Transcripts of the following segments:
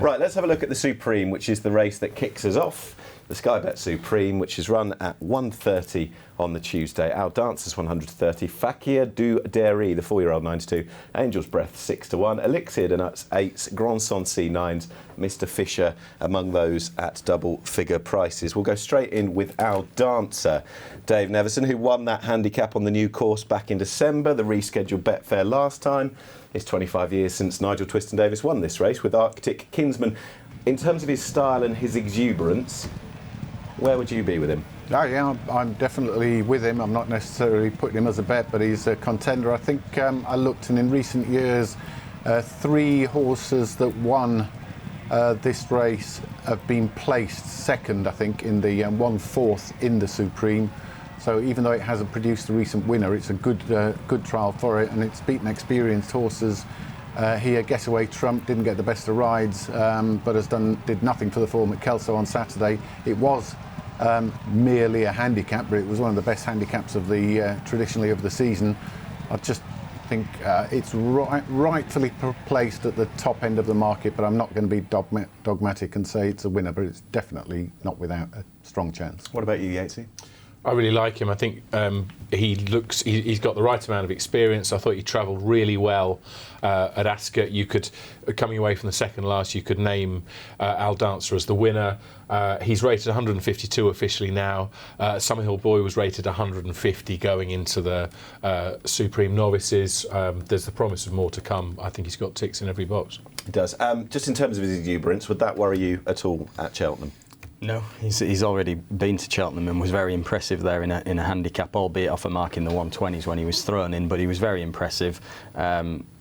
Right, let's have a look at the Supreme, which is the race that kicks us off. The SkyBet Supreme, which is run at 1:30 on the Tuesday. Our Dancers 130, Fakir D'oudairies, the 4-year-old 9-2, Angel's Breath 6-1, Elixir De Nutz 8s, Grand Sancy 9s, Mr. Fisher among those at double-figure prices. We'll go straight in with our dancer, Dave Nevison, who won that handicap on the new course back in December, the rescheduled Betfair last time. It's 25 years since Nigel Twiston-Davies won this race with Arctic Kinsman. In terms of his style and his exuberance, where would you be with him? Oh yeah, I'm definitely with him. I'm not necessarily putting him as a bet, but he's a contender. I think I looked, and in recent years, 3 horses that won this race have been placed second, I think, in the 1/4 in the Supreme. So even though it hasn't produced a recent winner, it's a good trial for it, and it's beaten experienced horses. Here, Getaway Trump didn't get the best of rides, but did nothing for the form at Kelso on Saturday. It was merely a handicap, but it was one of the best handicaps of the traditionally of the season. I just think it's rightfully placed at the top end of the market, but I'm not going to be dogmatic and say it's a winner, but it's definitely not without a strong chance. What about you, Yatesy? I really like him. I think he's got the right amount of experience. I thought he travelled really well at Ascot. You could, coming away from the second last, you could name Al Dancer as the winner. He's rated 152 officially now. Summerhill Boy was rated 150 going into the Supreme Novices. There's the promise of more to come. I think he's got ticks in every box. He does. Just in terms of his exuberance, would that worry you at all at Cheltenham? No, he's already been to Cheltenham and was very impressive there in a handicap, albeit off a mark in the 120s when he was thrown in, but he was very impressive.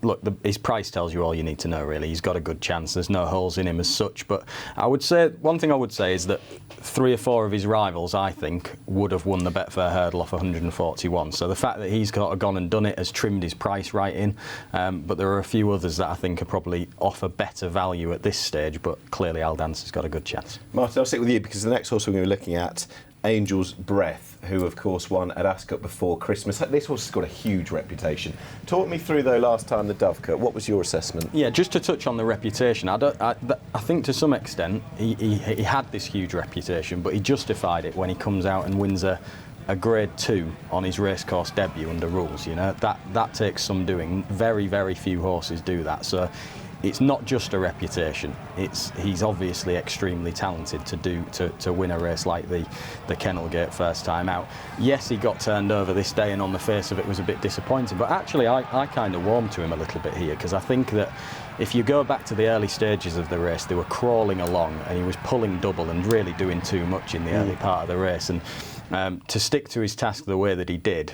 Look, his price tells you all you need to know, really. He's got a good chance. There's no holes in him as such, but I would say, one thing I would say is that 3 or 4 of his rivals, I think, would have won the Betfair hurdle off 141. So the fact that he's gone and done it has trimmed his price right in, but there are a few others that I think are probably offer better value at this stage, but clearly Al Dancer's got a good chance. Martin, I'll stick with you because the next horse we're going to be looking at, Angel's Breath, who of course won at Ascot before Christmas. This horse has got a huge reputation. Talk me through though last time the Dovecote. What was your assessment? Yeah, just to touch on the reputation, I think to some extent he had this huge reputation, but he justified it when he comes out and wins a Grade 2 on his racecourse debut under rules. You know, that takes some doing. Very, very few horses do that. So it's not just a reputation. He's obviously extremely talented to win a race like the Kennelgate first time out. Yes, he got turned over this day, and on the face of it was a bit disappointing. But actually, I kind of warmed to him a little bit here, because I think that if you go back to the early stages of the race, they were crawling along, and he was pulling double and really doing too much in the early part of the race. And to stick to his task the way that he did,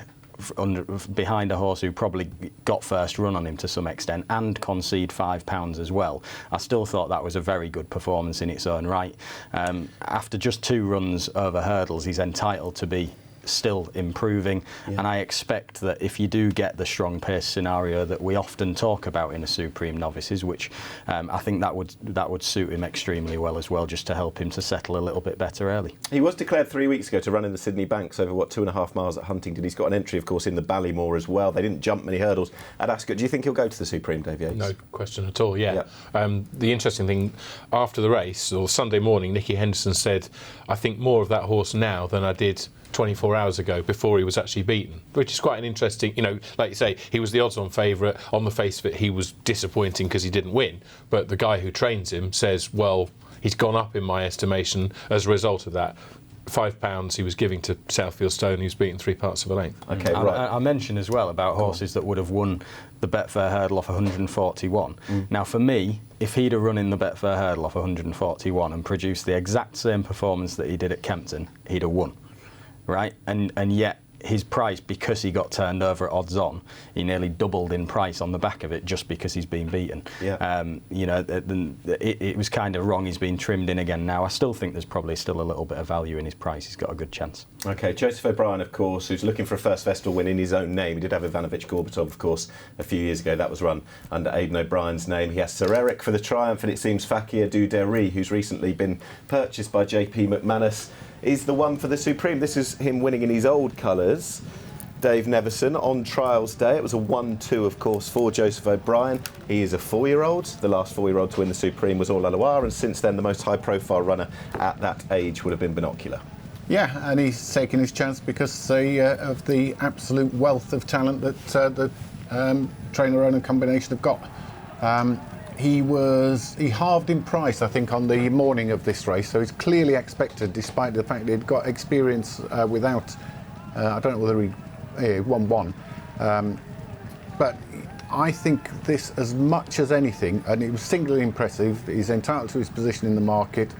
behind a horse who probably got first run on him to some extent and concede £5 as well, I still thought that was a very good performance in its own right. After just 2 runs over hurdles, he's entitled to be still improving, and I expect that if you do get the strong pace scenario that we often talk about in a Supreme Novices, which I think that would suit him extremely well as well, just to help him to settle a little bit better early. He was declared 3 weeks ago to run in the Sydney Banks over 2.5 miles at Huntingdon. He's got an entry, of course, in the Ballymore as well. They didn't jump many hurdles at Ascot. Do you think he'll go to the Supreme, Dave Yates? No question at all. Yeah. The interesting thing, after the race, or Sunday morning, Nicky Henderson said, "I think more of that horse now than I did 24 hours ago before he was actually beaten," which is quite an interesting, like you say, he was the odds-on favourite. On the face of it, he was disappointing because he didn't win. But the guy who trains him says, well, he's gone up in my estimation as a result of that. £5 he was giving to Southfield Stone, who's beaten 3 parts of a length. Okay, right. I mentioned as well about horses that would have won the Betfair hurdle off 141. Now, for me, if he'd have run in the Betfair hurdle off 141 and produced the exact same performance that he did at Kempton, he'd have won. Right, and yet his price, because he got turned over at odds on, he nearly doubled in price on the back of it just because he's been beaten. It was kind of wrong. He's been trimmed in again now. I still think there's probably still a little bit of value in his price. He's got a good chance. Okay, Joseph O'Brien, of course, who's looking for a first Vestal win in his own name. He did have Ivanovic Gorbatov, of course, a few years ago. That was run under Aidan O'Brien's name. He has Sir Eric for the Triumph, and it seems Fakir D'oudairies, who's recently been purchased by JP McManus, is the one for the Supreme. This is him winning in his old colours. Dave Nevison on trials day. It was a 1-2, of course, for Joseph O'Brien. He is a 4-year-old. The last 4-year-old to win the Supreme was All Aloha, and since then the most high-profile runner at that age would have been Binocular. Yeah, and he's taken his chance because of the absolute wealth of talent that the trainer-owner combination have got. He halved in price, I think, on the morning of this race, so he's clearly expected, despite the fact that he'd got experience without. I don't know whether he won one, but I think this, as much as anything, and it was singularly impressive. He's entitled to his position in the market.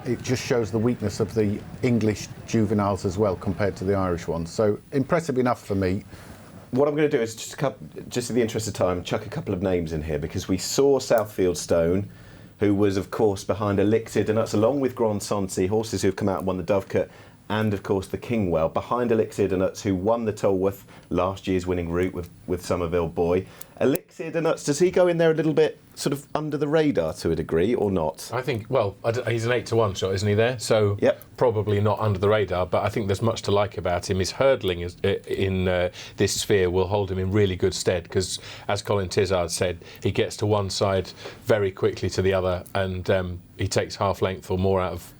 It just shows the weakness of the English juveniles as well compared to the Irish ones. So impressive enough for me. What I'm going to do is, just in the interest of time, chuck a couple of names in here, because we saw Southfield Stone, who was, of course, behind Elixir De Nutz, along with Grand Sancy, horses who have come out and won the Dovecote, and, of course, the Kingwell, behind Elixir De Nutz, who won the Tolworth, last year's winning route with Somerville Boy. Elixir De Nutz, does he go in there a little bit sort of under the radar to a degree, or not? I think, well, he's an 8-1 shot, isn't he, there? So probably not under the radar, but I think there's much to like about him. His hurdling in this sphere will hold him in really good stead, because, as Colin Tizard said, he gets to one side very quickly to the other, and he takes half length or more out of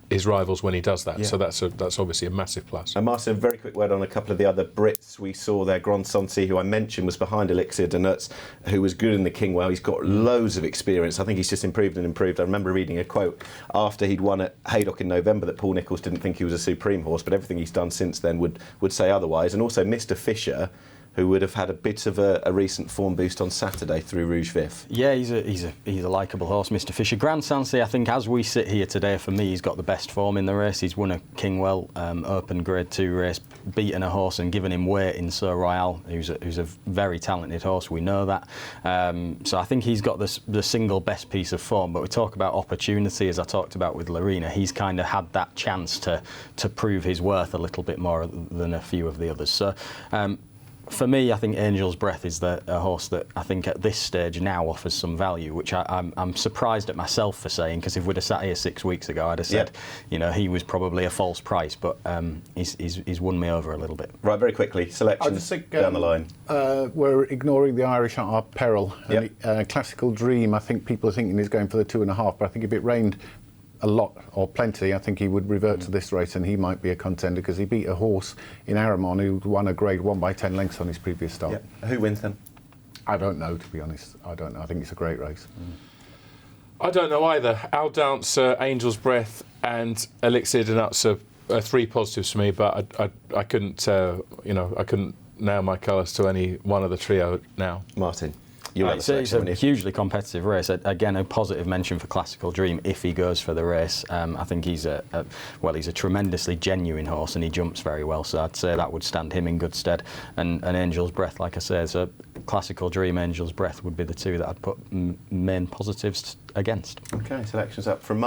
his rivals when he does that, so that's obviously a massive plus. And Martin, a very quick word on a couple of the other Brits we saw there. Grand Sancy, who I mentioned, was behind Elixir De Nutz, who was good in the Kingwell. He's got loads of experience. I think he's just improved and improved. I remember reading a quote after he'd won at Haydock in November that Paul Nicholls didn't think he was a Supreme horse, but everything he's done since then would say otherwise. And also Mr. Fisher, who would have had a bit of a recent form boost on Saturday through Rouge Vif. Yeah, he's a likeable horse, Mr. Fisher. Grand Sancy, I think, as we sit here today, for me, he's got the best form in the race. He's won a Kingwell Open Grade 2 race, beaten a horse and given him weight in Sir Royale, who's a very talented horse. We know that. So I think he's got the single best piece of form. But we talk about opportunity, as I talked about with Lorena. He's kind of had that chance to prove his worth a little bit more than a few of the others. So. For me, I think Angel's Breath is a horse that I think at this stage now offers some value, which I'm surprised at myself for saying, because if we'd have sat here 6 weeks ago, I'd have said, he was probably a false price, but he's won me over a little bit. Right, very quickly, selections down the line. We're ignoring the Irish at our peril. And, Classical Dream, I think people are thinking he's going for the 2.5, but I think if it rained a lot or plenty, I think he would revert to this race, and he might be a contender because he beat a horse in Aramon who won a Grade 1 by 10 lengths on his previous start. Who wins then? I don't know, to be honest. I don't know. I think it's a great race. I don't know either. Al Dancer, Angel's Breath and Elixir De Nutz are 3 positives for me, but I couldn't I couldn't nail my colours to any one of the trio now. Martin. It's a hugely competitive race. Again, a positive mention for Classical Dream if he goes for the race. I think he's a tremendously genuine horse, and he jumps very well. So I'd say that would stand him in good stead. And Angel's Breath, like I say, so Classical Dream, Angel's Breath would be the 2 that I'd put main positives against. Okay, selections up from Martin.